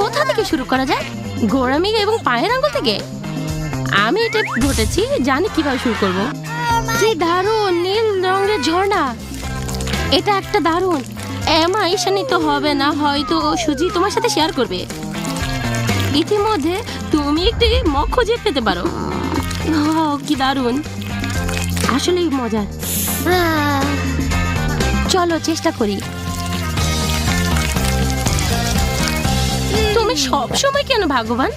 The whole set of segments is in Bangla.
কোথা থেকে শুরু করা যায়? গোড়ামি এবং পায়ের আঙ্গুল থেকে? আমি এটা ঘটেছি, জানি কিভাবে শুরু করব। কি দারুণ নীল রঙের ঝর্ণা! এটা একটা দারুণ। এমা ঈশানি তো হবে না, হয়তো সুজি তোমার সাথে শেয়ার করবে। ইতিমধ্যে তুমি একটি মগ খুঁজে পেতে পারো। কি দারুণ, আসলেই মজার। চলো চেষ্টা করি। তুমি সব সময় কেন ভাগ্যবান?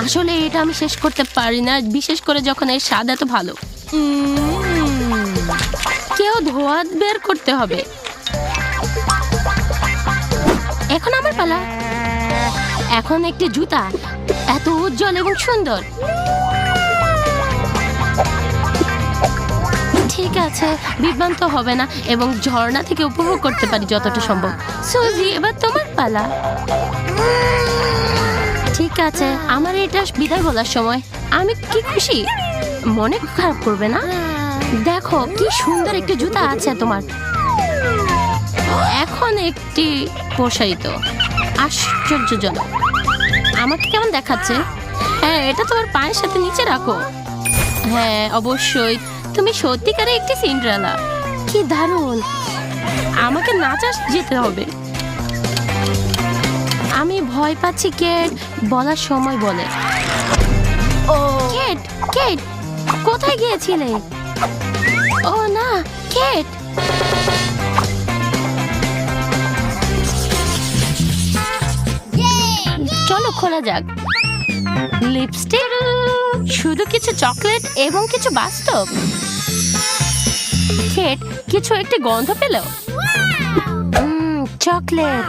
আসলে এটা আমি শেষ করতে পারি না, বিশেষ করে যখন এর স্বাদ এত ভালো। কেউ ধোয়া বের করতে হবে। এখন আমার পালা। এখন একটি জুতা, এত উজ্জ্বল এবং সুন্দর। ঠিক আছে, বিভ্রান্ত হবে না এবং ঝর্ণা থেকে উপভোগ করতে পারি যতটা সম্ভব। সুজি, এবার তোমার পালা। ঠিক আছে, আমার এটা বিদায় বলার সময়। আমি কি খুশি, মনে খারাপ করবে না? দেখো কি সুন্দর একটি জুতা আছে তোমার। এখন একটি প্রসারিত, আশ্চর্যজনক। আমাকে কেমন দেখাচ্ছে? হ্যাঁ, এটা তোমার পায়ের সাথে নিচে রাখো। হ্যাঁ অবশ্যই, তুমি সত্যিকারে একটি সিন্ড্রেলা। কি দারুণ! আমাকে নাচা যেতে হবে। আমি ভয় পাচ্ছি কেট বলার সময় বলে। কেট, কেট, কোথায় গিয়েছিলে? ও না, কেট! চলো খোলা যাক। লিপস্টিক, শুধু কিছু চকলেট এবং কিছু বাস্তব। কেট কিছু একটি গন্ধ পেল। চকলেট।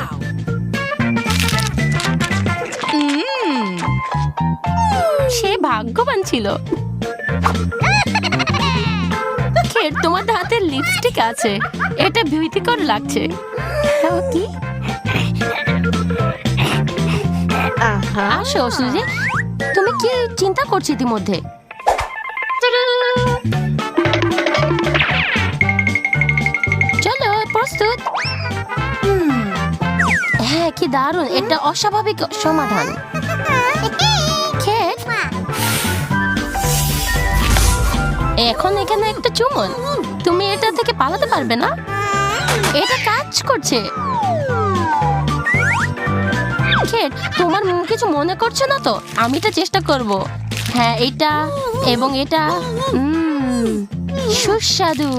সে ভাগ্যবান ছিল। কেট, তোমার হাতে লিপস্টিক আছে, এটা ভীতিকর লাগছে। কি? আসো সুজি, তুমি কি চিন্তা করছো ইতিমধ্যে? চলো, প্রস্তুত? হ্যাঁ, কি দারুণ, এটা অস্বাভাবিক সমাধান। এখন এখানে একটা চুমুন। তুমি এটা থেকে পালাতে পারবে না, এটা কাজ করছে। কেট, তোমার কিছু মনে করছো না তো? আমি এটা চেষ্টা করব। হ্যাঁ, এটা এবং এটা সুস্বাদু।